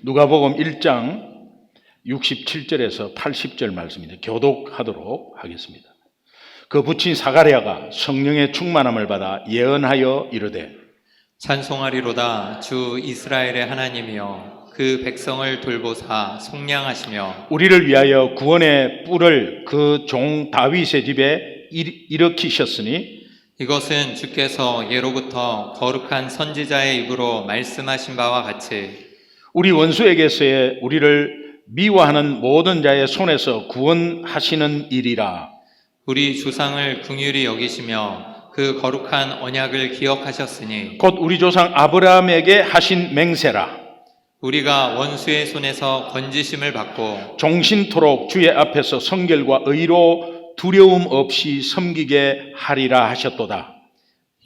누가복음 1장 67절에서 80절 말씀입니다. 교독하도록 하겠습니다. 그 부친 사가랴가 성령의 충만함을 받아 예언하여 이르되 찬송하리로다. 주 이스라엘의 하나님이여, 그 백성을 돌보사 속량하시며 우리를 위하여 구원의 뿔을 그 종 다윗의 집에 일으키셨으니 이것은 주께서 예로부터 거룩한 선지자의 입으로 말씀하신 바와 같이 우리 원수에게서의 우리를 미워하는 모든 자의 손에서 구원하시는 일이라. 우리 조상을 긍휼히 여기시며 그 거룩한 언약을 기억하셨으니 곧 우리 조상 아브라함에게 하신 맹세라. 우리가 원수의 손에서 건지심을 받고 종신토록 주의 앞에서 성결과 의로 두려움 없이 섬기게 하리라 하셨도다.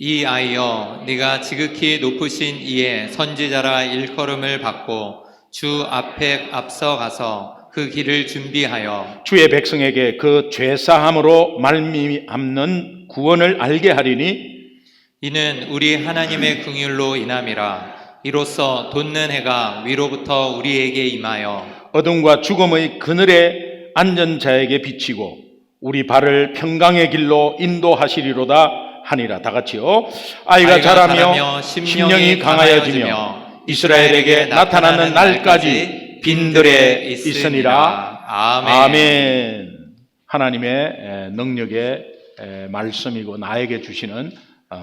이 아이여, 네가 지극히 높으신 이의 선지자라 일컬음을 받고 주 앞에 앞서가서 그 길을 준비하여 주의 백성에게 그 죄사함으로 말미암는 구원을 알게 하리니 이는 우리 하나님의 긍휼로 인함이라. 이로써 돋는 해가 위로부터 우리에게 임하여 어둠과 죽음의 그늘에 앉은 자에게 비치고 우리 발을 평강의 길로 인도하시리로다 하니라. 다 같이요. 아이가 자라며 심령이 강하여지며 이스라엘에게 나타나는 날까지 빈들에 있으니라. 아멘. 하나님의 능력의 말씀이고 나에게 주시는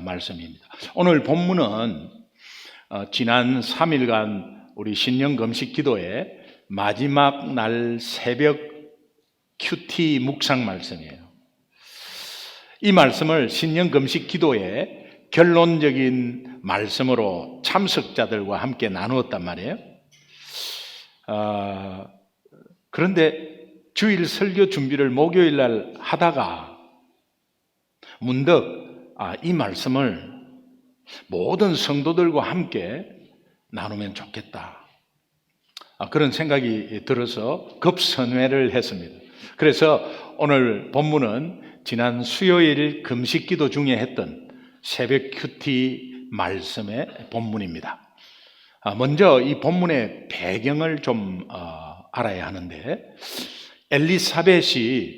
말씀입니다. 오늘 본문은 지난 3일간 우리 신령 금식 기도의 마지막 날 새벽 큐티 묵상 말씀이에요. 이 말씀을 신령 금식 기도의 결론적인 말씀으로 참석자들과 함께 나누었단 말이에요. 그런데 주일 설교 준비를 목요일 날 하다가 문득 이 말씀을 모든 성도들과 함께 나누면 좋겠다. 그런 생각이 들어서 급선회를 했습니다. 그래서 오늘 본문은 지난 수요일 금식 기도 중에 했던 새벽 큐티 말씀의 본문입니다. 먼저 이 본문의 배경을 좀 알아야 하는데, 엘리사벳이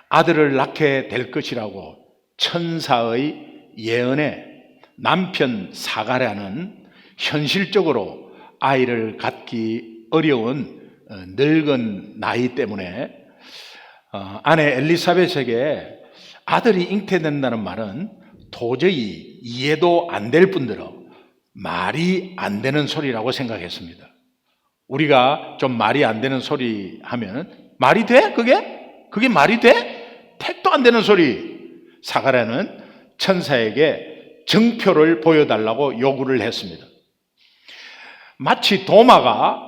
아들을 낳게 될 것이라고 천사의 예언에 남편 사가랴는 현실적으로 아이를 갖기 어려운 늙은 나이 때문에 아내 엘리사벳에게 아들이 잉태된다는 말은 도저히 이해도 안 될 뿐더러 말이 안 되는 소리라고 생각했습니다. 우리가 좀 말이 안 되는 소리 하면 말이 돼? 그게 말이 돼? 택도 안 되는 소리. 사가랴는 천사에게 증표를 보여달라고 요구를 했습니다. 마치 도마가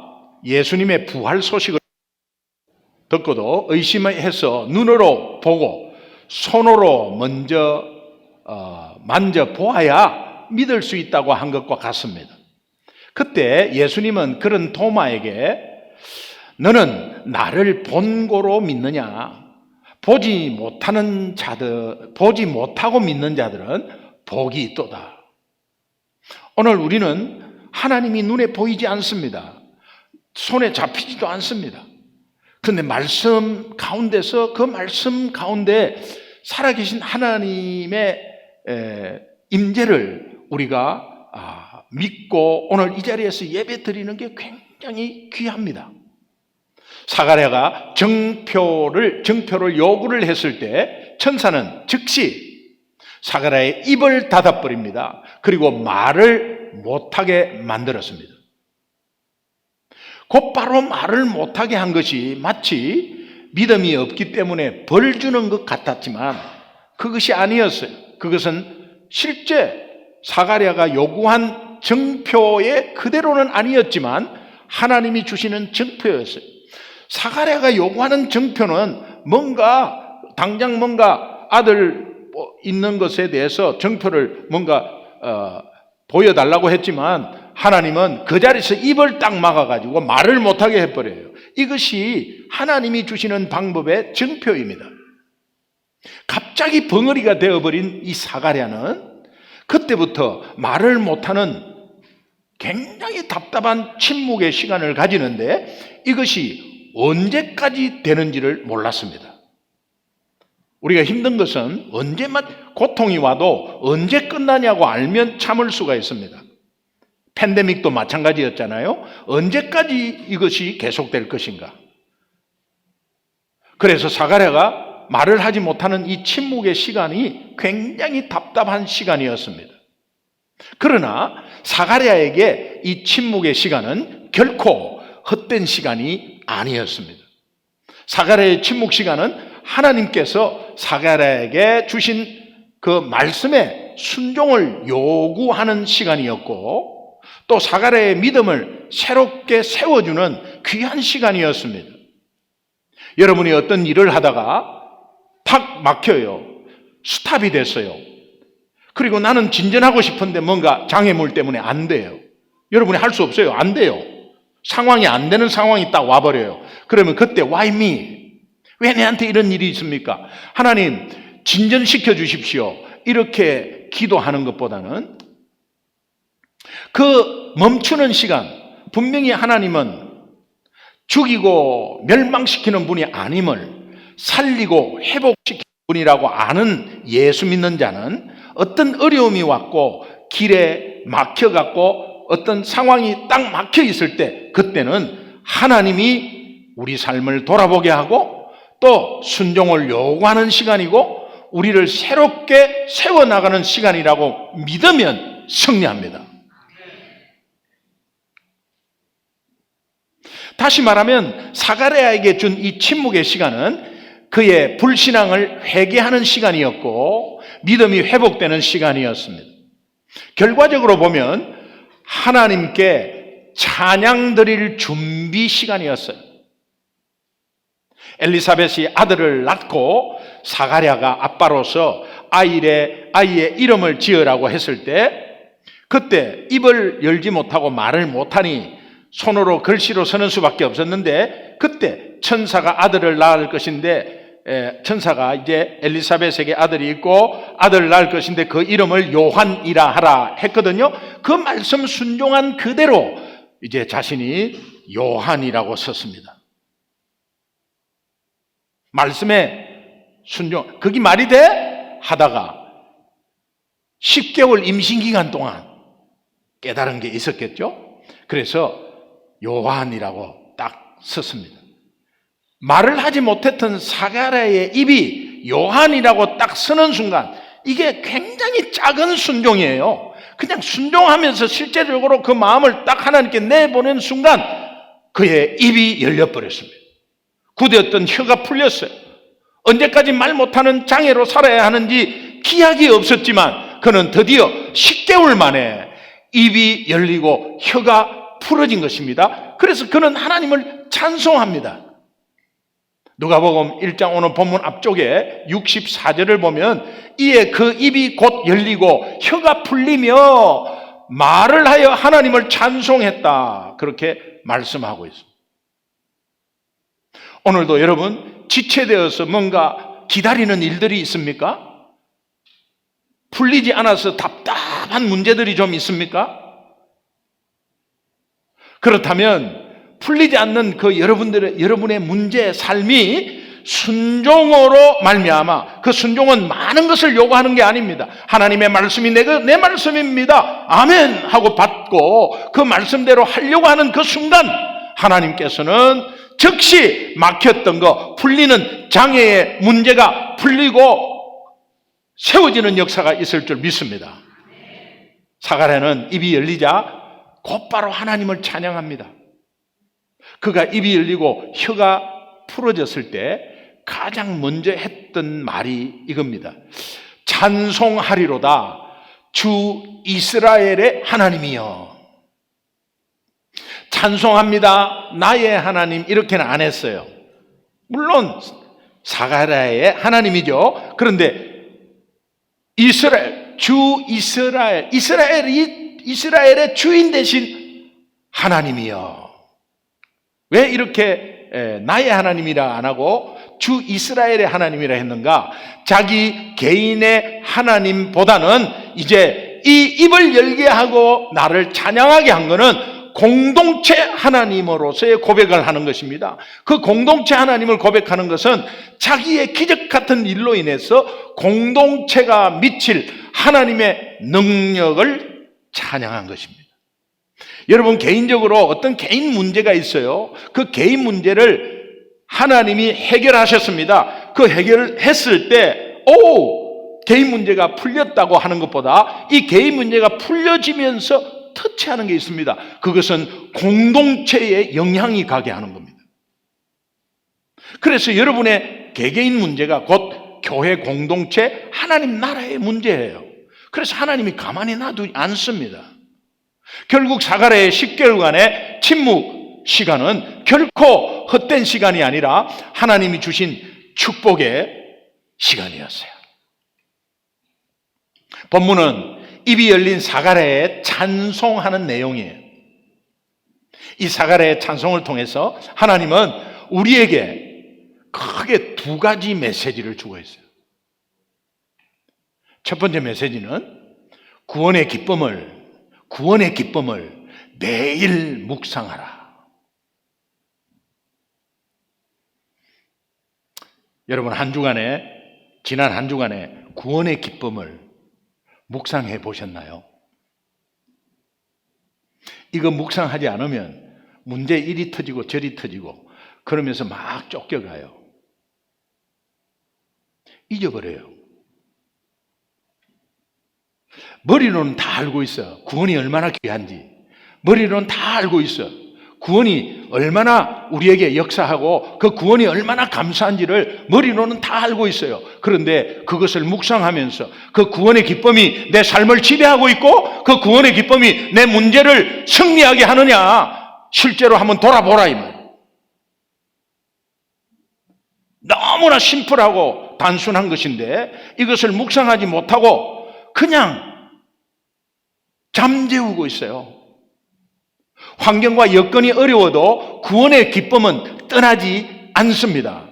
예수님의 부활 소식을 듣고도 의심해서 눈으로 보고 손으로 먼저 만져보아야 믿을 수 있다고 한 것과 같습니다. 그때 예수님은 그런 도마에게 너는 나를 본고로 믿느냐? 보지 못하고 믿는 자들은 복이 있도다. 오늘 우리는 하나님이 눈에 보이지 않습니다. 손에 잡히지도 않습니다. 그런데 말씀 가운데서 그 말씀 가운데 살아계신 하나님의 임재를 우리가 믿고 오늘 이 자리에서 예배 드리는 게 굉장히 귀합니다. 사가랴가 증표를 요구를 했을 때 천사는 즉시 사가랴의 입을 닫아버립니다. 그리고 말을 못하게 만들었습니다. 곧바로 말을 못하게 한 것이 마치 믿음이 없기 때문에 벌 주는 것 같았지만 그것이 아니었어요. 그것은 실제 사가랴가 요구한 증표의 그대로는 아니었지만 하나님이 주시는 증표였어요. 사가랴가 요구하는 증표는 당장 뭔가 아들 있는 것에 대해서 증표를 보여달라고 했지만 하나님은 그 자리에서 입을 딱 막아가지고 말을 못하게 해버려요. 이것이 하나님이 주시는 방법의 증표입니다. 갑자기 벙어리가 되어버린 이 사가랴는 그때부터 말을 못하는 굉장히 답답한 침묵의 시간을 가지는데 이것이 언제까지 되는지를 몰랐습니다. 우리가 힘든 것은 언제만 고통이 와도 언제 끝나냐고 알면 참을 수가 있습니다. 팬데믹도 마찬가지였잖아요. 언제까지 이것이 계속될 것인가? 그래서 사가랴가 말을 하지 못하는 이 침묵의 시간이 굉장히 답답한 시간이었습니다. 그러나 사가랴에게 이 침묵의 시간은 결코 헛된 시간이 아니었습니다. 사가랴의 침묵 시간은 하나님께서 사가랴에게 주신 그 말씀에 순종을 요구하는 시간이었고, 또 사가랴의 믿음을 새롭게 세워주는 귀한 시간이었습니다. 여러분이 어떤 일을 하다가 팍 막혀요. 스탑이 됐어요. 그리고 나는 진전하고 싶은데 뭔가 장애물 때문에 안 돼요. 여러분이 할 수 없어요. 안 돼요. 상황이 안 되는 상황이 딱 와버려요. 그러면 그때 why me? 왜 내한테 이런 일이 있습니까? 하나님 진전시켜 주십시오. 이렇게 기도하는 것보다는 그 멈추는 시간, 분명히 하나님은 죽이고 멸망시키는 분이 아님을 살리고 회복시키는 분이라고 아는 예수 믿는 자는 어떤 어려움이 왔고 길에 막혀갖고 어떤 상황이 딱 막혀 있을 때 그때는 하나님이 우리 삶을 돌아보게 하고 또 순종을 요구하는 시간이고 우리를 새롭게 세워나가는 시간이라고 믿으면 승리합니다. 다시 말하면 사가랴에게 준 이 침묵의 시간은 그의 불신앙을 회개하는 시간이었고 믿음이 회복되는 시간이었습니다. 결과적으로 보면 하나님께 찬양 드릴 준비 시간이었어요. 엘리사벳이 아들을 낳고 사가랴가 아빠로서 아이의 이름을 지으라고 했을 때 그때 입을 열지 못하고 말을 못하니 손으로 글씨로 쓰는 수밖에 없었는데 그때 천사가 아들을 낳을 것인데 천사가 이제 엘리사벳에게 아들이 있고 아들을 낳을 것인데 그 이름을 요한이라 하라 했거든요. 그 말씀 순종한 그대로 이제 자신이 요한이라고 썼습니다. 말씀에 순종, 그게 말이 돼? 하다가 10개월 임신기간 동안 깨달은 게 있었겠죠? 그래서 요한이라고 딱 썼습니다. 말을 하지 못했던 사가랴의 입이 요한이라고 딱 쓰는 순간 이게 굉장히 작은 순종이에요. 그냥 순종하면서 실제적으로 그 마음을 딱 하나님께 내보낸 순간 그의 입이 열려버렸습니다. 굳었던 혀가 풀렸어요. 언제까지 말 못하는 장애로 살아야 하는지 기약이 없었지만 그는 드디어 10개월 만에 입이 열리고 혀가 풀어진 것입니다. 그래서 그는 하나님을 찬송합니다. 누가복음 1장 오늘 본문 앞쪽에 64절을 보면 이에 그 입이 곧 열리고 혀가 풀리며 말을 하여 하나님을 찬송했다. 그렇게 말씀하고 있습니다. 오늘도 여러분 지체되어서 뭔가 기다리는 일들이 있습니까? 풀리지 않아서 답답한 문제들이 좀 있습니까? 그렇다면 풀리지 않는 그 여러분의 문제 삶이 순종으로 말미암아 그 순종은 많은 것을 요구하는 게 아닙니다. 하나님의 말씀이 내 말씀입니다. 아멘 하고 받고 그 말씀대로 하려고 하는 그 순간 하나님께서는 즉시 막혔던 거 풀리는 장애의 문제가 풀리고 세워지는 역사가 있을 줄 믿습니다. 사가랴는 입이 열리자 곧바로 하나님을 찬양합니다. 그가 입이 열리고 혀가 풀어졌을 때 가장 먼저 했던 말이 이겁니다. 찬송하리로다 주 이스라엘의 하나님이여. 찬송합니다 나의 하나님 이렇게는 안 했어요. 물론 사가랴의 하나님이죠. 그런데 이스라엘의 주인 되신 하나님이여. 왜 이렇게 나의 하나님이라 안 하고 주 이스라엘의 하나님이라 했는가? 자기 개인의 하나님보다는 이제 이 입을 열게 하고 나를 찬양하게 한 것은 공동체 하나님으로서의 고백을 하는 것입니다. 그 공동체 하나님을 고백하는 것은 자기의 기적 같은 일로 인해서 공동체가 미칠 하나님의 능력을 찬양한 것입니다. 여러분, 개인적으로 어떤 개인 문제가 있어요. 그 개인 문제를 하나님이 해결하셨습니다. 그 해결했을 때 개인 문제가 풀렸다고 하는 것보다 이 개인 문제가 풀려지면서 터치하는 게 있습니다. 그것은 공동체에 영향이 가게 하는 겁니다. 그래서 여러분의 개개인 문제가 곧 교회 공동체, 하나님 나라의 문제예요. 그래서 하나님이 가만히 놔두지 않습니다. 결국 사가랴의 10개월간의 침묵 시간은 결코 헛된 시간이 아니라 하나님이 주신 축복의 시간이었어요. 본문은 입이 열린 사가랴에 찬송하는 내용이에요. 이 사가랴의 찬송을 통해서 하나님은 우리에게 크게 두 가지 메시지를 주고 있어요. 첫 번째 메시지는 구원의 기쁨을 매일 묵상하라. 여러분, 지난 한 주간에 구원의 기쁨을 묵상해 보셨나요? 이거 묵상하지 않으면 문제 이리 터지고 저리 터지고 그러면서 막 쫓겨가요. 잊어버려요. 머리로는 다 알고 있어. 구원이 얼마나 귀한지. 머리로는 다 알고 있어. 구원이 얼마나 우리에게 역사하고 그 구원이 얼마나 감사한지를 머리로는 다 알고 있어요. 그런데 그것을 묵상하면서 그 구원의 기쁨이 내 삶을 지배하고 있고 그 구원의 기쁨이 내 문제를 승리하게 하느냐, 실제로 한번 돌아보라 이 말. 너무나 심플하고 단순한 것인데 이것을 묵상하지 못하고 그냥 잠재우고 있어요. 환경과 여건이 어려워도 구원의 기쁨은 떠나지 않습니다.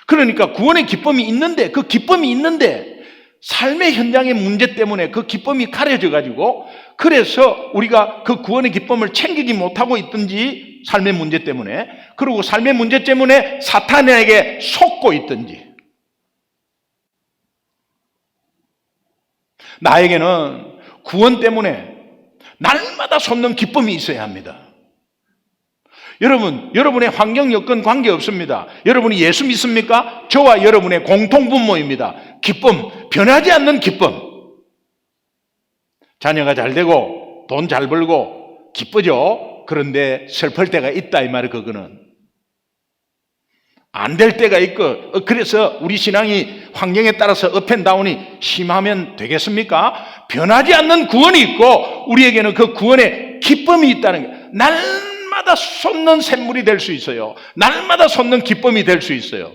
그러니까 구원의 기쁨이 있는데, 그 기쁨이 있는데 삶의 현장의 문제 때문에 그 기쁨이 가려져 가지고, 그래서 우리가 그 구원의 기쁨을 챙기지 못하고 있든지, 삶의 문제 때문에, 그리고 삶의 문제 때문에 사탄에게 속고 있든지, 나에게는 구원 때문에 날마다 솟는 기쁨이 있어야 합니다. 여러분의 환경 여건 관계없습니다. 여러분이 예수 믿습니까? 저와 여러분의 공통분모입니다. 기쁨, 변하지 않는 기쁨. 자녀가 잘 되고 돈 잘 벌고 기쁘죠. 그런데 슬플 때가 있다 이 말이에요. 그거는 안 될 때가 있고, 그래서 우리 신앙이 환경에 따라서 업앤다운이 심하면 되겠습니까? 변하지 않는 구원이 있고 우리에게는 그 구원의 기쁨이 있다는 게, 날마다 솟는 샘물이 될 수 있어요. 날마다 솟는 기쁨이 될 수 있어요.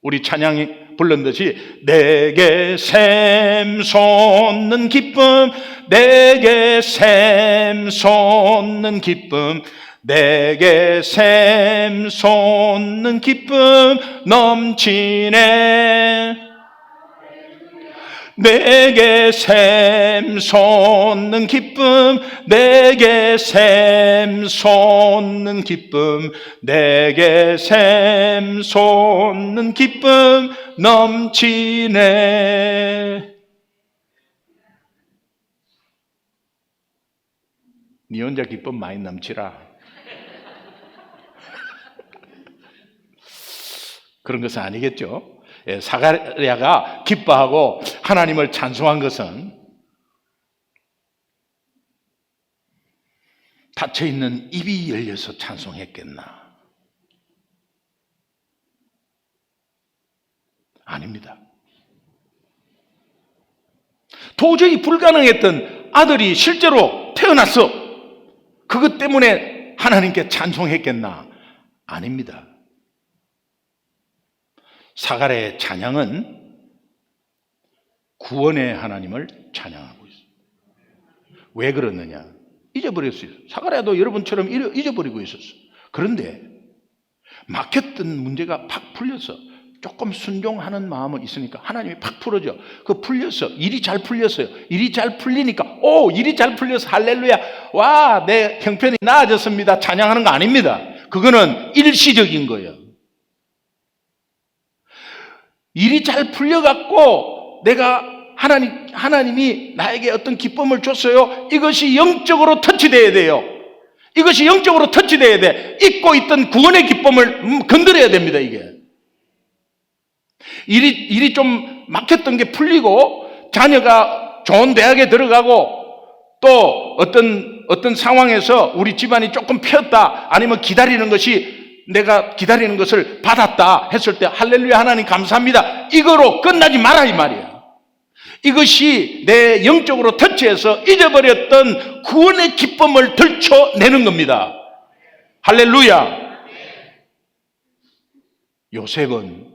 우리 찬양이 불렀듯이 내게 샘 솟는 기쁨, 내게 샘 솟는 기쁨, 내게 샘 솟는 기쁨 넘치네. 내게 샘 솟는 기쁨, 내게 샘 솟는 기쁨, 내게 샘 솟는 기쁨 넘치네. 니 혼자 기쁨 많이 넘치라. 그런 것은 아니겠죠. 사가랴가 기뻐하고 하나님을 찬송한 것은 닫혀있는 입이 열려서 찬송했겠나? 아닙니다. 도저히 불가능했던 아들이 실제로 태어났어. 그것 때문에 하나님께 찬송했겠나? 아닙니다. 사가랴의 찬양은 구원의 하나님을 찬양하고 있어요. 왜 그러느냐? 잊어버렸어요. 사가랴도 여러분처럼 잊어버리고 있었어요. 그런데 막혔던 문제가 팍 풀려서 조금 순종하는 마음은 있으니까 하나님이 팍 풀어줘. 그 풀렸어. 일이 잘 풀렸어요. 일이 잘 풀리니까 일이 잘 풀려서 할렐루야. 와, 내 형편이 나아졌습니다. 찬양하는 거 아닙니다. 그거는 일시적인 거예요. 일이 잘 풀려갖고 내가 하나님이 나에게 어떤 기쁨을 줬어요. 이것이 영적으로 터치돼야 돼요. 이것이 영적으로 터치돼야 돼. 잊고 있던 구원의 기쁨을 건드려야 됩니다, 이게. 일이 좀 막혔던 게 풀리고 자녀가 좋은 대학에 들어가고 또 어떤 상황에서 우리 집안이 조금 폈다 아니면 기다리는 것이 내가 기다리는 것을 받았다 했을 때 할렐루야 하나님 감사합니다. 이거로 끝나지 마라 이 말이야. 이것이 내 영적으로 터치해서 잊어버렸던 구원의 기쁨을 들춰내는 겁니다. 할렐루야. 요셉은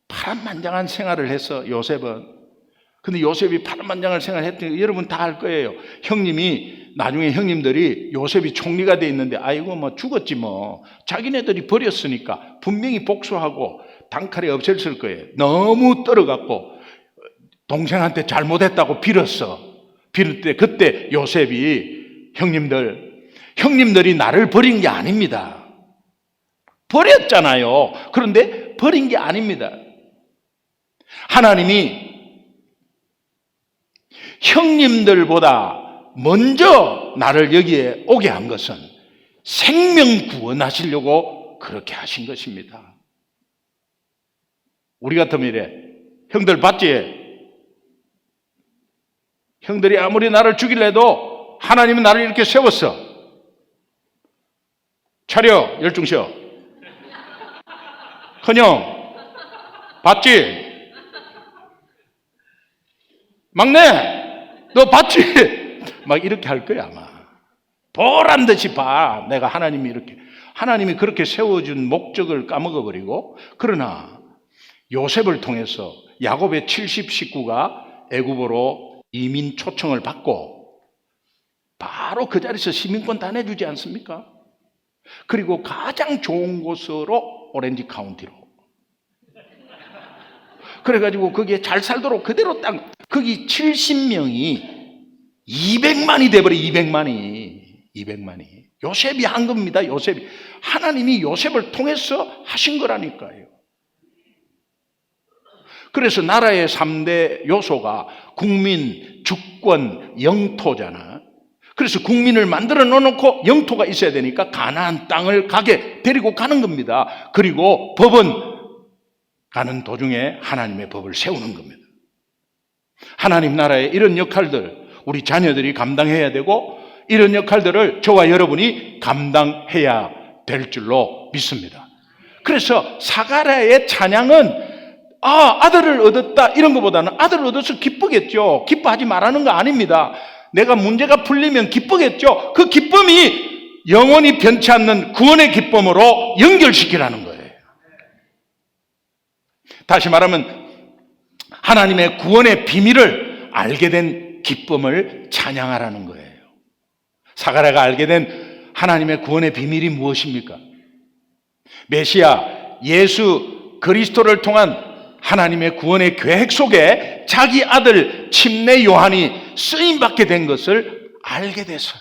파란만장한 생활을 해서 근데 요셉이 파란만장한 생활을 했더니 여러분 다 알 거예요. 나중에 형님들이 요셉이 총리가 돼 있는데 아이고 뭐 죽었지 뭐 자기네들이 버렸으니까 분명히 복수하고 단칼에 없앴을 거예요. 너무 떨어갖고 동생한테 잘못했다고 빌었어. 빌을 때 그때 요셉이 형님들이 나를 버린 게 아닙니다. 버렸잖아요. 그런데 버린 게 아닙니다. 하나님이 형님들보다 먼저 나를 여기에 오게 한 것은 생명 구원하시려고 그렇게 하신 것입니다. 우리 같으면 이래. 형들 봤지? 형들이 아무리 나를 죽이려 해도 하나님은 나를 이렇게 세웠어. 차려, 열중셔. 큰형, 봤지? 막내, 너 봤지? 막 이렇게 할 거야 아마. 보란 듯이 봐. 내가 하나님이 그렇게 세워준 목적을 까먹어버리고. 그러나 요셉을 통해서 야곱의 70 식구가 애굽으로 이민 초청을 받고 바로 그 자리에서 시민권 다 내주지 않습니까? 그리고 가장 좋은 곳으로 오렌지 카운티로. 그래가지고 거기에 잘 살도록 그대로 딱 거기 70명이 200만이 돼버려. 200만이 요셉이 한 겁니다. 하나님이 요셉을 통해서 하신 거라니까요. 그래서 나라의 3대 요소가 국민, 주권, 영토잖아. 그래서 국민을 만들어 놓고 영토가 있어야 되니까 가나안 땅을 데리고 가는 겁니다. 그리고 법은 가는 도중에 하나님의 법을 세우는 겁니다. 하나님 나라의 이런 역할들 우리 자녀들이 감당해야 되고 이런 역할들을 저와 여러분이 감당해야 될 줄로 믿습니다. 그래서 사가랴의 찬양은 아들을 얻었다 이런 것보다는 아들을 얻어서 기쁘겠죠. 기뻐하지 말라는 거 아닙니다. 내가 문제가 풀리면 기쁘겠죠. 그 기쁨이 영원히 변치 않는 구원의 기쁨으로 연결시키라는 거예요. 다시 말하면 하나님의 구원의 비밀을 알게 된 기쁨을 찬양하라는 거예요. 사가랴가 알게 된 하나님의 구원의 비밀이 무엇입니까? 메시아 예수 그리스도를 통한 하나님의 구원의 계획 속에 자기 아들 침례 요한이 쓰임받게 된 것을 알게 됐어요.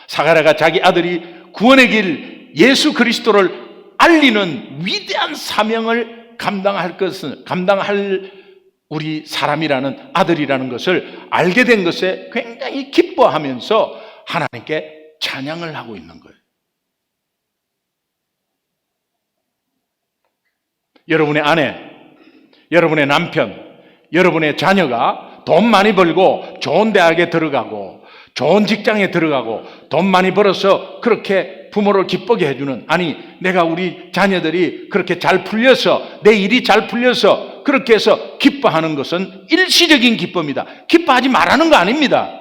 사가랴가 자기 아들이 구원의 길 예수 그리스도를 알리는 위대한 사명을 감당할 우리 사람이라는 아들이라는 것을 알게 된 것에 굉장히 기뻐하면서 하나님께 찬양을 하고 있는 거예요. 여러분의 아내, 여러분의 남편, 여러분의 자녀가 돈 많이 벌고 좋은 대학에 들어가고 좋은 직장에 들어가고 돈 많이 벌어서 그렇게 부모를 기쁘게 해주는, 내가 우리 자녀들이 그렇게 잘 풀려서 내 일이 잘 풀려서 그렇게 해서 기뻐하는 것은 일시적인 기쁨이다. 기뻐하지 말라는 거 아닙니다.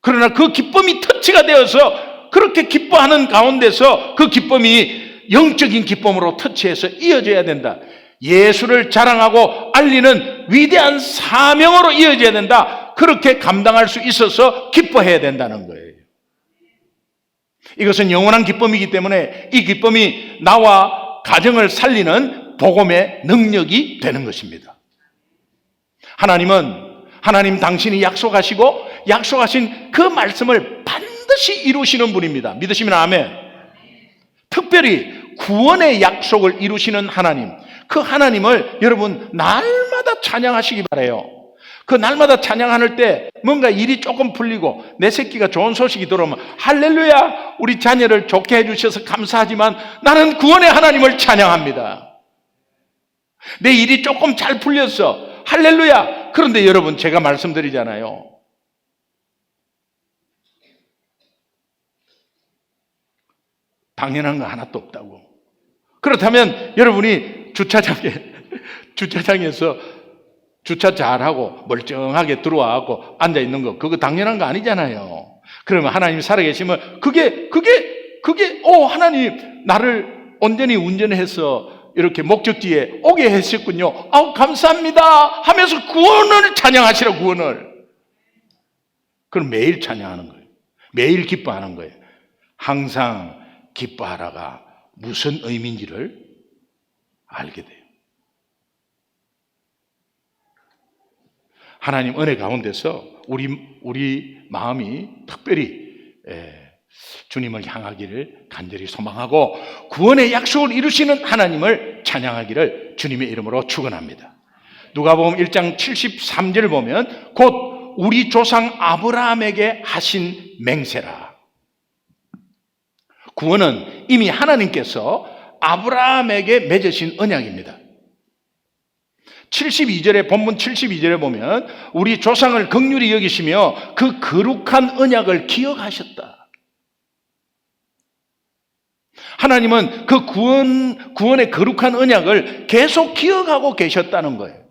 그러나 그 기쁨이 터치가 되어서 그렇게 기뻐하는 가운데서 그 기쁨이 영적인 기쁨으로 터치해서 이어져야 된다. 예수를 자랑하고 알리는 위대한 사명으로 이어져야 된다. 그렇게 감당할 수 있어서 기뻐해야 된다는 거예요. 이것은 영원한 기쁨이기 때문에 이 기쁨이 나와 가정을 살리는 복음의 능력이 되는 것입니다. 하나님 당신이 약속하신 그 말씀을 반드시 이루시는 분입니다. 믿으시면 아멘. 특별히 구원의 약속을 이루시는 하나님, 그 하나님을 여러분 날마다 찬양하시기 바라요. 그 날마다 찬양할 때 뭔가 일이 조금 풀리고 내 새끼가 좋은 소식이 들어오면 할렐루야, 우리 자녀를 좋게 해주셔서 감사하지만 나는 구원의 하나님을 찬양합니다. 내 일이 조금 잘 풀렸어, 할렐루야. 그런데 여러분, 제가 말씀드리잖아요, 당연한 거 하나도 없다고. 그렇다면 여러분이 주차장에서 주차 잘하고 멀쩡하게 들어와갖고 앉아있는 거, 그거 당연한 거 아니잖아요. 그러면 하나님이 살아계시면 그게 하나님 나를 온전히 운전해서 이렇게 목적지에 오게 했었군요, 감사합니다 하면서 구원을 찬양하시라. 구원을. 그럼 매일 찬양하는 거예요. 매일 기뻐하는 거예요. 항상 기뻐하라가 무슨 의미인지를 알게 돼요. 하나님 은혜 가운데서 우리 마음이 특별히 주님을 향하기를 간절히 소망하고 구원의 약속을 이루시는 하나님을 찬양하기를 주님의 이름으로 축원합니다. 누가복음 1장 73절 보면 곧 우리 조상 아브라함에게 하신 맹세라. 구원은 이미 하나님께서 아브라함에게 맺으신 언약입니다. 72절에 본문 72절에 보면 우리 조상을 긍휼히 여기시며 그 거룩한 언약을 기억하셨다. 하나님은 그 구원의 거룩한 언약을 계속 기억하고 계셨다는 거예요.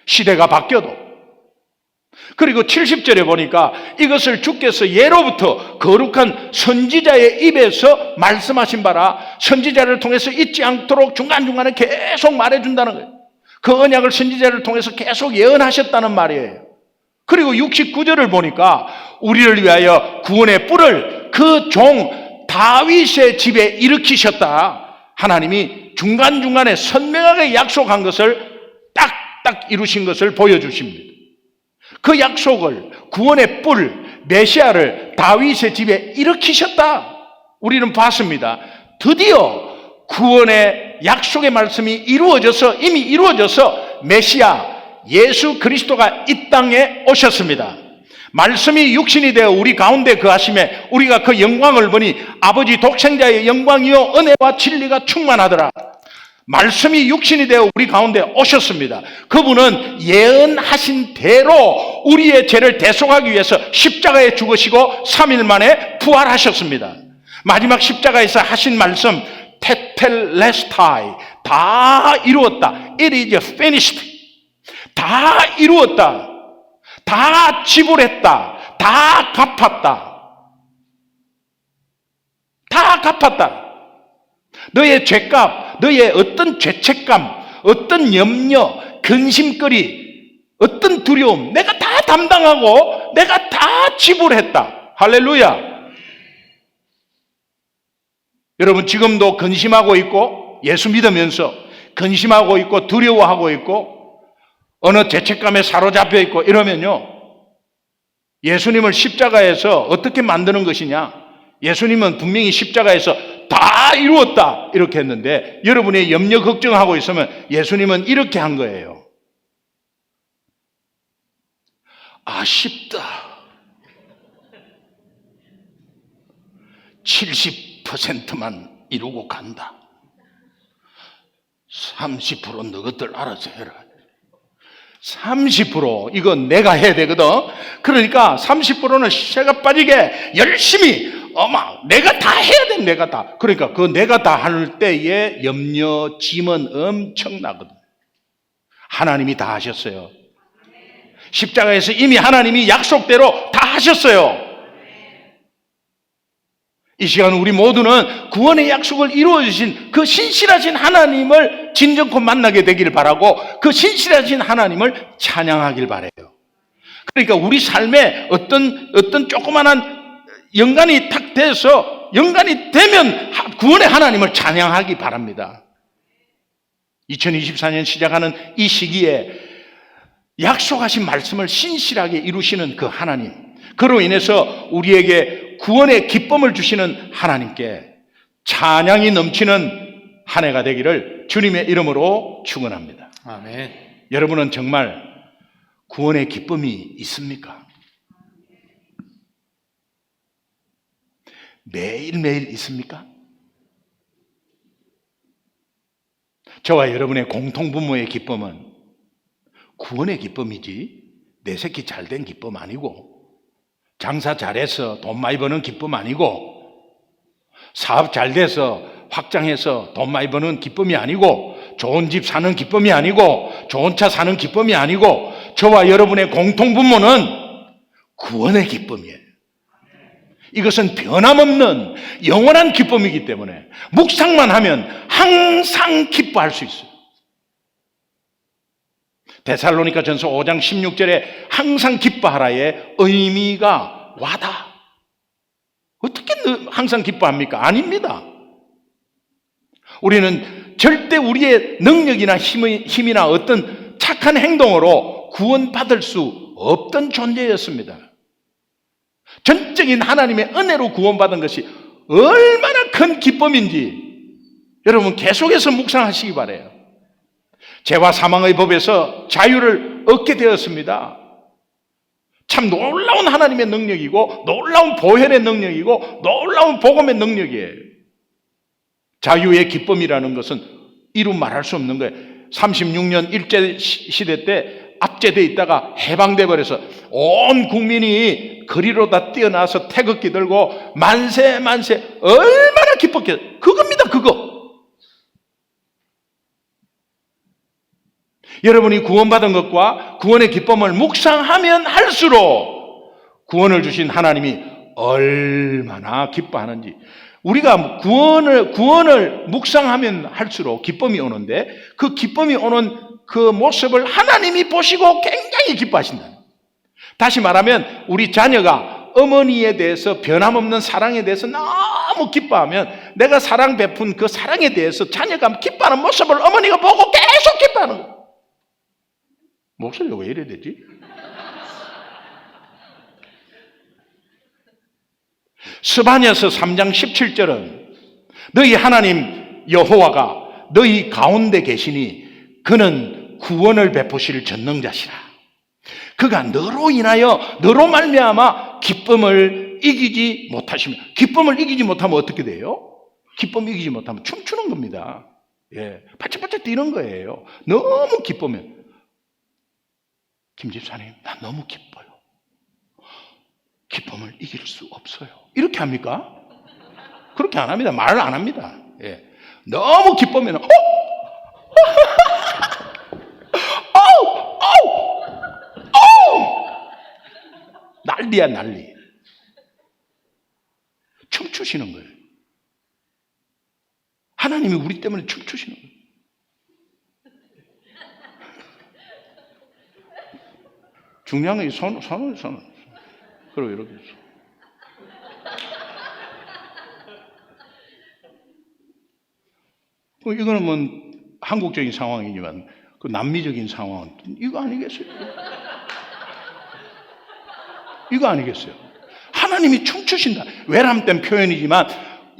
시대가 바뀌어도. 그리고 70절에 보니까 이것을 주께서 예로부터 거룩한 선지자의 입에서 말씀하신 바라 선지자를 통해서 잊지 않도록 중간중간에 계속 말해준다는 거예요. 그 언약을 선지자를 통해서 계속 예언하셨다는 말이에요. 그리고 69절을 보니까 우리를 위하여 구원의 뿔을 그 종 다윗의 집에 일으키셨다. 하나님이 중간중간에 선명하게 약속한 것을 딱딱 이루신 것을 보여주십니다. 그 약속을, 구원의 뿔 메시아를 다윗의 집에 일으키셨다. 우리는 봤습니다. 드디어 구원의 약속의 말씀이 이미 이루어져서 메시아 예수 그리스도가 이 땅에 오셨습니다. 말씀이 육신이 되어 우리 가운데 거하심에 우리가 그 영광을 보니 아버지 독생자의 영광이요 은혜와 진리가 충만하더라. 말씀이 육신이 되어 우리 가운데 오셨습니다. 그분은 예언하신 대로 우리의 죄를 대속하기 위해서 십자가에 죽으시고 3일 만에 부활하셨습니다. 마지막 십자가에서 하신 말씀 테텔레스타이, 다 이루었다. It is finished. 다 이루었다. 다 지불했다. 다 갚았다. 다 갚았다. 너의 죄값, 너의 어떤 죄책감, 어떤 염려, 근심거리, 어떤 두려움, 내가 다 담당하고 내가 다 지불했다. 할렐루야. 여러분 지금도 근심하고 있고 예수 믿으면서 근심하고 있고 두려워하고 있고 어느 죄책감에 사로잡혀 있고 이러면요, 예수님을 십자가에서 어떻게 만드는 것이냐? 예수님은 분명히 십자가에서 다 이루었다 이렇게 했는데 여러분의 염려 걱정하고 있으면 예수님은 이렇게 한 거예요. 아쉽다. 70%만 이루고 간다. 30% 너희들 알아서 해라. 30% 이건 내가 해야 되거든. 그러니까 30%는 새가 빠지게 열심히 내가 다 해야 돼. 내가 다. 그러니까 그 내가 다 할 때의 염려, 짐은 엄청나거든. 하나님이 다 하셨어요. 십자가에서 이미 하나님이 약속대로 다 하셨어요. 이 시간 우리 모두는 구원의 약속을 이루어주신 그 신실하신 하나님을 진정코 만나게 되기를 바라고 그 신실하신 하나님을 찬양하길 바라요. 그러니까 우리 삶에 어떤 조그만한 연관이 탁 돼서 연관이 되면 구원의 하나님을 찬양하기 바랍니다. 2024년 시작하는 이 시기에 약속하신 말씀을 신실하게 이루시는 그 하나님, 그로 인해서 우리에게 구원의 기쁨을 주시는 하나님께 찬양이 넘치는 한 해가 되기를 주님의 이름으로 축원합니다. 아멘. 여러분은 정말 구원의 기쁨이 있습니까? 매일매일 있습니까? 저와 여러분의 공통분모의 기쁨은 구원의 기쁨이지 내 새끼 잘된 기쁨 아니고, 장사 잘해서 돈 많이 버는 기쁨 아니고, 사업 잘 돼서 확장해서 돈 많이 버는 기쁨이 아니고, 좋은 집 사는 기쁨이 아니고, 좋은 차 사는 기쁨이 아니고, 저와 여러분의 공통분모는 구원의 기쁨이에요. 이것은 변함없는 영원한 기쁨이기 때문에 묵상만 하면 항상 기뻐할 수 있어요. 데살로니가 전서 5장 16절에 항상 기뻐하라의 의미가 와닿아. 어떻게 항상 기뻐합니까? 아닙니다. 우리는 절대 우리의 능력이나 힘이나 어떤 착한 행동으로 구원받을 수 없던 존재였습니다. 전적인 하나님의 은혜로 구원받은 것이 얼마나 큰 기쁨인지 여러분 계속해서 묵상하시기 바라요. 죄와 사망의 법에서 자유를 얻게 되었습니다. 참 놀라운 하나님의 능력이고, 놀라운 보혈의 능력이고, 놀라운 복음의 능력이에요. 자유의 기쁨이라는 것은 이루 말할 수 없는 거예요. 36년 일제 시대 때 압제되어 있다가 해방돼 버려서 온 국민이 거리로 다 뛰어나서 태극기 들고 만세 만세, 얼마나 기뻤겠어요. 그겁니다, 그거. 여러분이 구원받은 것과 구원의 기쁨을 묵상하면 할수록 구원을 주신 하나님이 얼마나 기뻐하는지, 우리가 구원을 묵상하면 할수록 기쁨이 오는데, 그 기쁨이 오는 그 모습을 하나님이 보시고 굉장히 기뻐하신다. 다시 말하면 우리 자녀가 어머니에 대해서 변함없는 사랑에 대해서 너무 기뻐하면, 내가 사랑 베푼 그 사랑에 대해서 자녀가 기뻐하는 모습을 어머니가 보고 계속 기뻐하는 거예요. 목소리가 왜 이래 되지? 스바냐서 3장 17절은 너희 하나님 여호와가 너희 가운데 계시니 그는 구원을 베푸실 전능자시라. 그가 너로 인하여 너로 말미암아 기쁨을 이기지 못하시면, 기쁨을 이기지 못하면 어떻게 돼요? 기쁨 이기지 못하면 춤추는 겁니다. 예, 바짝바짝 뛰는 거예요. 너무 기쁘면. 김 집사님, 나 너무 기뻐요. 기쁨을 이길 수 없어요. 이렇게 합니까? 그렇게 안 합니다. 말을 안 합니다. 예. 너무 기쁘면 난리야, 난리. 춤추시는 거예요. 하나님이 우리 때문에 춤추시는 거예요. 중요한 건 손을. 그리고 이렇게 해서. 이거는 뭐 한국적인 상황이지만 그 남미적인 상황은 이거 아니겠어요? 이거 아니겠어요? 하나님이 춤추신다. 외람된 표현이지만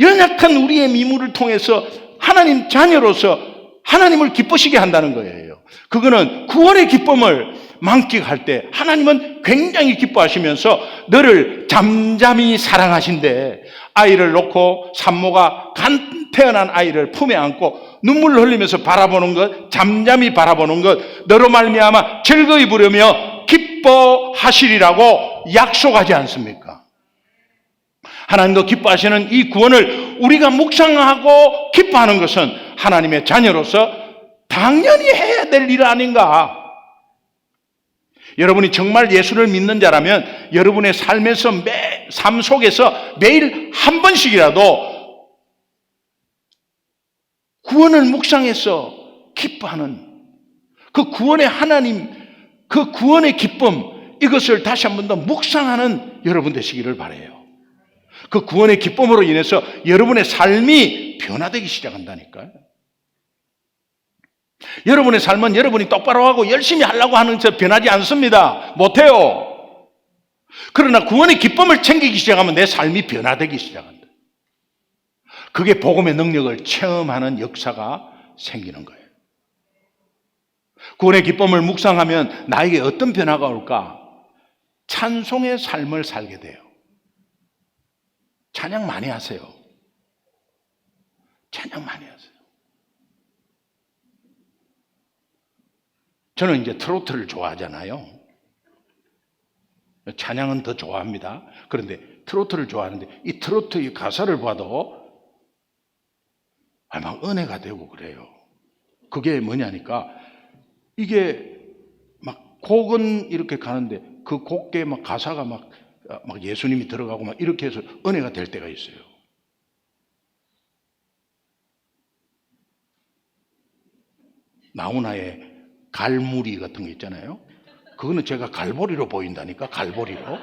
연약한 우리의 미물을 통해서 하나님 자녀로서 하나님을 기쁘시게 한다는 거예요. 그거는 구원의 기쁨을 만끽할 때 하나님은 굉장히 기뻐하시면서 너를 잠잠히 사랑하신대. 아이를 놓고 산모가 태어난 아이를 품에 안고 눈물을 흘리면서 바라보는 것, 잠잠히 바라보는 것, 너로 말미암아 즐거이 부르며 기뻐하시리라고 약속하지 않습니까? 하나님도 기뻐하시는 이 구원을 우리가 묵상하고 기뻐하는 것은 하나님의 자녀로서 당연히 해야 될 일 아닌가? 여러분이 정말 예수를 믿는 자라면 여러분의 삶에서 삶 속에서 매일 한 번씩이라도 구원을 묵상해서 기뻐하는 그 구원의 하나님, 그 구원의 기쁨, 이것을 다시 한 번 더 묵상하는 여러분 되시기를 바라요. 그 구원의 기쁨으로 인해서 여러분의 삶이 변화되기 시작한다니까요. 여러분의 삶은 여러분이 똑바로 하고 열심히 하려고 하는 저 변하지 않습니다. 못해요. 그러나 구원의 기쁨을 챙기기 시작하면 내 삶이 변화되기 시작한다. 그게 복음의 능력을 체험하는 역사가 생기는 거예요. 구원의 기쁨을 묵상하면 나에게 어떤 변화가 올까? 찬송의 삶을 살게 돼요. 찬양 많이 하세요. 찬양 많이 하세요. 저는 이제 트로트를 좋아하잖아요. 찬양은 더 좋아합니다. 그런데 트로트를 좋아하는데 이 트로트의 가사를 봐도 막 은혜가 되고 그래요. 그게 뭐냐니까 이게 막 곡은 이렇게 가는데 그 곡에 막 가사가 막 예수님이 들어가고 막 이렇게 해서 은혜가 될 때가 있어요. 나훈아의 갈무리 같은 거 있잖아요. 그거는 제가 갈보리로 보인다니까, 갈보리로.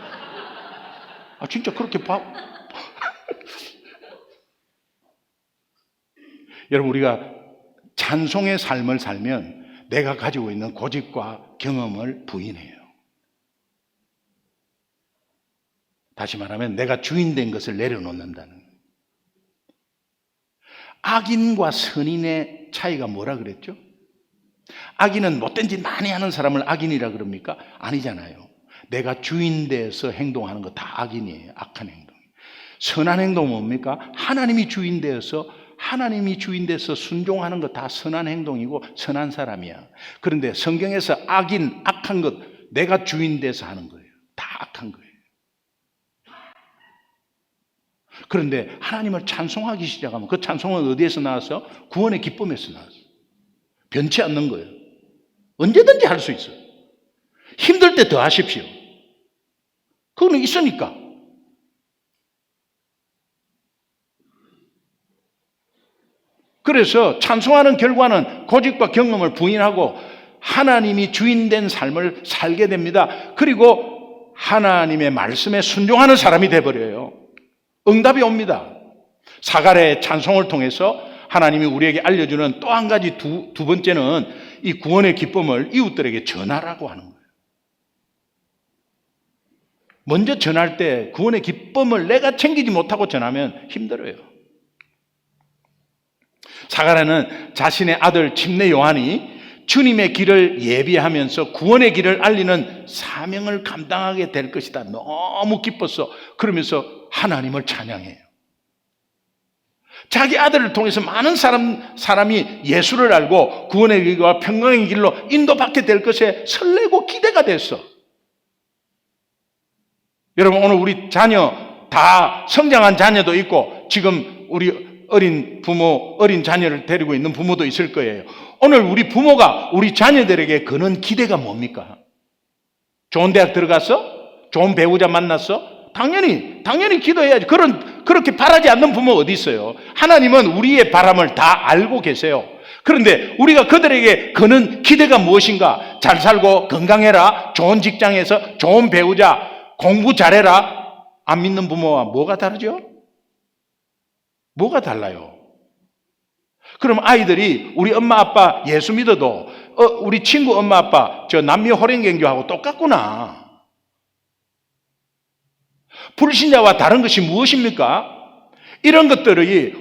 아, 진짜 그렇게 여러분, 우리가 찬송의 삶을 살면 내가 가지고 있는 고집과 경험을 부인해요. 다시 말하면 내가 주인된 것을 내려놓는다는. 악인과 선인의 차이가 뭐라 그랬죠? 악인은 못된 짓 많이 하는 사람을 악인이라 그럽니까? 아니잖아요. 내가 주인돼서 행동하는 거 다 악인이에요. 악한 행동. 선한 행동은 뭡니까? 하나님이 주인돼서 순종하는 거 다 선한 행동이고 선한 사람이야. 그런데 성경에서 악인, 악한 것, 내가 주인돼서 하는 거예요. 다 악한 거예요. 그런데 하나님을 찬송하기 시작하면 그 찬송은 어디에서 나왔어? 구원의 기쁨에서 나왔어. 변치 않는 거예요. 언제든지 할 수 있어요. 힘들 때 더 하십시오. 그거는 있으니까. 그래서 찬송하는 결과는 고집과 경험을 부인하고 하나님이 주인된 삶을 살게 됩니다. 그리고 하나님의 말씀에 순종하는 사람이 되어버려요. 응답이 옵니다. 사가랴의 찬송을 통해서 하나님이 우리에게 알려주는 또 한 가지 두 번째는 이 구원의 기쁨을 이웃들에게 전하라고 하는 거예요. 먼저 전할 때 구원의 기쁨을 내가 챙기지 못하고 전하면 힘들어요. 사가랴는 자신의 아들 침례 요한이 주님의 길을 예비하면서 구원의 길을 알리는 사명을 감당하게 될 것이다. 너무 기뻤어. 그러면서 하나님을 찬양해요. 자기 아들을 통해서 많은 사람이 예수를 알고 구원의 길과 평강의 길로 인도받게 될 것에 설레고 기대가 됐어. 여러분, 오늘 우리 자녀 다 성장한 자녀도 있고 지금 우리 어린 부모, 어린 자녀를 데리고 있는 부모도 있을 거예요. 오늘 우리 부모가 우리 자녀들에게 거는 기대가 뭡니까? 좋은 대학 들어갔어? 좋은 배우자 만났어? 당연히 기도해야지. 그렇게 바라지 않는 부모 어디 있어요? 하나님은 우리의 바람을 다 알고 계세요. 그런데 우리가 그들에게 거는 기대가 무엇인가? 잘 살고 건강해라. 좋은 직장에서 좋은 배우자, 공부 잘해라. 안 믿는 부모와 뭐가 다르죠? 뭐가 달라요? 그럼 아이들이 우리 엄마 아빠 예수 믿어도 우리 친구 엄마 아빠 저 남미 호랭경교하고 똑같구나. 불신자와 다른 것이 무엇입니까? 이런 것들이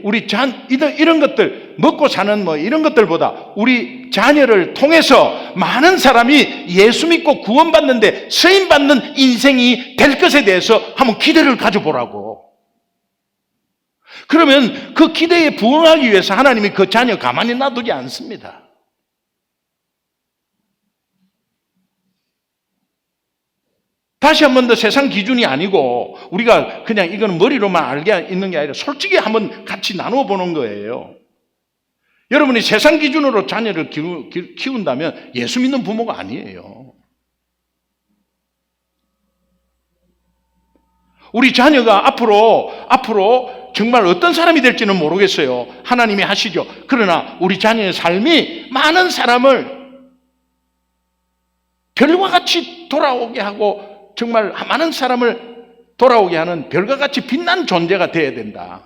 이런 것들 먹고 사는 이런 것들보다 우리 자녀를 통해서 많은 사람이 예수 믿고 구원받는데 쓰임받는 인생이 될 것에 대해서 한번 기대를 가져보라고. 그러면 그 기대에 부응하기 위해서 하나님이 그 자녀 가만히 놔두지 않습니다. 다시 한 번 더 세상 기준이 아니고 우리가 그냥 이거는 머리로만 알게 있는 게 아니라 솔직히 한번 같이 나누어 보는 거예요. 여러분이 세상 기준으로 자녀를 키운다면 예수 믿는 부모가 아니에요. 우리 자녀가 앞으로 정말 어떤 사람이 될지는 모르겠어요. 하나님이 하시죠. 그러나 우리 자녀의 삶이 많은 사람을 별과 같이 돌아오게 하고 정말 많은 사람을 돌아오게 하는 별과 같이 빛난 존재가 되어야 된다.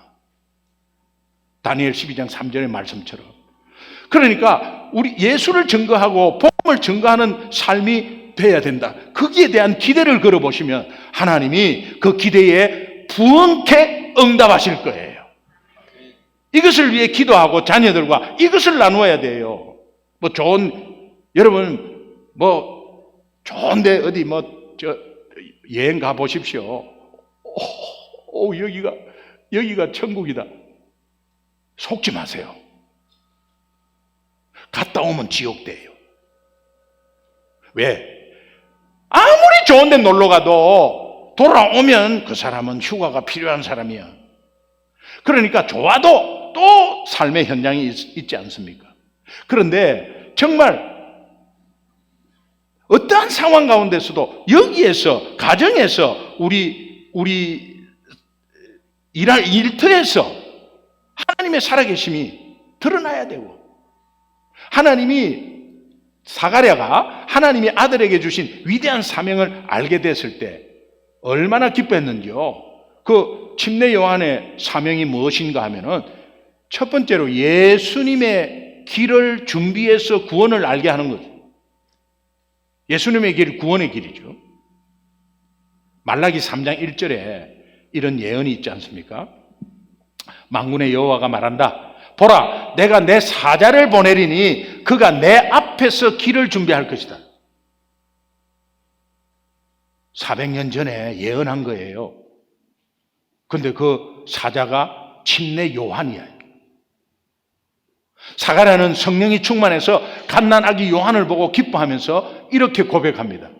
다니엘 12장 3절의 말씀처럼. 그러니까 우리 예수를 증거하고 복음을 증거하는 삶이 돼야 된다. 거기에 대한 기대를 걸어보시면 하나님이 그 기대에 부응케 응답하실 거예요. 이것을 위해 기도하고 자녀들과 이것을 나누어야 돼요. 여러분 좋은데 어디 여행 가 보십시오. 여기가 천국이다. 속지 마세요. 갔다 오면 지옥 돼요. 왜? 아무리 좋은 데 놀러 가도 돌아오면 그 사람은 휴가가 필요한 사람이야. 그러니까 좋아도 또 삶의 현장이 있지 않습니까? 그런데 정말 어떠한 상황 가운데서도 여기에서, 가정에서, 우리 일할 일터에서 하나님의 살아계심이 드러나야 되고, 사가랴가 하나님이 아들에게 주신 위대한 사명을 알게 됐을 때 얼마나 기뻐했는지요. 그 침례 요한의 사명이 무엇인가 하면은 첫 번째로 예수님의 길을 준비해서 구원을 알게 하는 거죠. 예수님의 길, 구원의 길이죠. 말라기 3장 1절에 이런 예언이 있지 않습니까? 만군의 여호와가 말한다. 보라, 내가 내 사자를 보내리니 그가 내 앞에서 길을 준비할 것이다. 400년 전에 예언한 거예요. 근데 그 사자가 침례 요한이야. 사가랴는 성령이 충만해서 갓난 아기 요한을 보고 기뻐하면서 이렇게 고백합니다.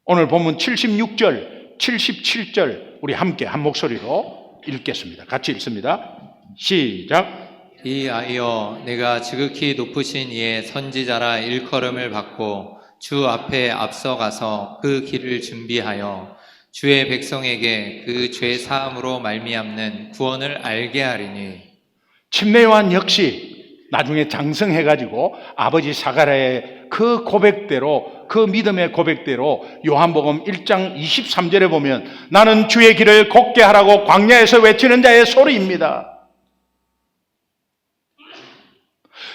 오늘 본문 76절, 77절 우리 함께 한 목소리로 읽겠습니다. 같이 읽습니다. 시작. 이 아이여, 내가 지극히 높으신 이의 선지자라 일컬음을 받고 주 앞에 앞서가서 그 길을 준비하여 주의 백성에게 그 죄 사함으로 말미암는 구원을 알게 하리니. 침례 요한 역시 나중에 장성해가지고 아버지 사가랴의 그 고백대로, 그 믿음의 고백대로 요한복음 1장 23절에 보면 나는 주의 길을 곱게 하라고 광야에서 외치는 자의 소리입니다.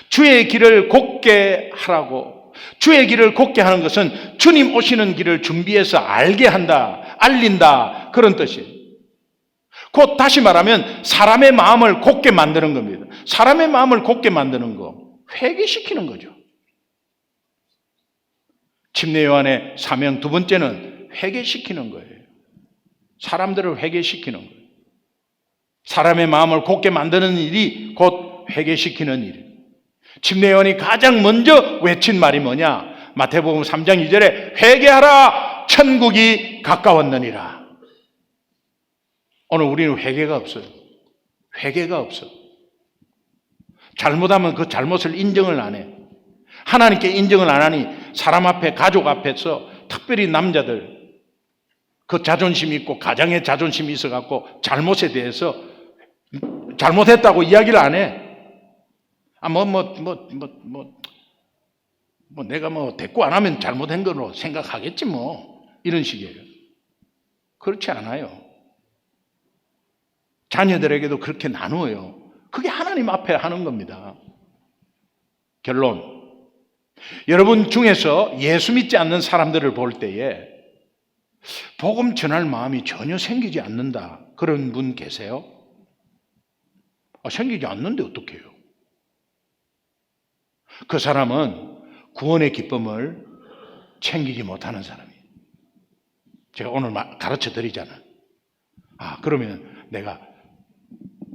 주의 길을 곱게 하라고. 주의 길을 곱게 하는 것은 주님 오시는 길을 준비해서 알게 한다, 알린다, 그런 뜻이에요. 곧 다시 말하면 사람의 마음을 곱게 만드는 겁니다. 사람의 마음을 곱게 만드는 거, 회개시키는 거죠. 침례 요한의 사명 두 번째는 회개시키는 거예요. 사람들을 회개시키는 거예요. 사람의 마음을 곱게 만드는 일이 곧 회개시키는 일이에요. 침례 요한이 가장 먼저 외친 말이 뭐냐? 마태복음 3장 2절에 회개하라, 천국이 가까웠느니라. 오늘 우리는 회개가 없어요. 회개가 없어. 잘못하면 그 잘못을 인정을 안 해. 하나님께 인정을 안 하니 사람 앞에, 가족 앞에서, 특별히 남자들, 그 자존심이 있고 가장의 자존심이 있어갖고 잘못에 대해서 잘못했다고 이야기를 안 해. 내가 대꾸 안 하면 잘못한 거로 생각하겠지 이런 식이에요. 그렇지 않아요. 자녀들에게도 그렇게 나누어요. 그게 하나님 앞에 하는 겁니다. 결론. 여러분 중에서 예수 믿지 않는 사람들을 볼 때에 복음 전할 마음이 전혀 생기지 않는다, 그런 분 계세요? 생기지 않는데 어떻게 해요? 그 사람은 구원의 기쁨을 챙기지 못하는 사람이에요. 제가 오늘 가르쳐 드리잖아요. 그러면 내가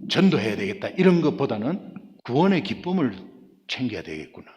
전도해야 되겠다, 이런 것보다는 구원의 기쁨을 챙겨야 되겠구나.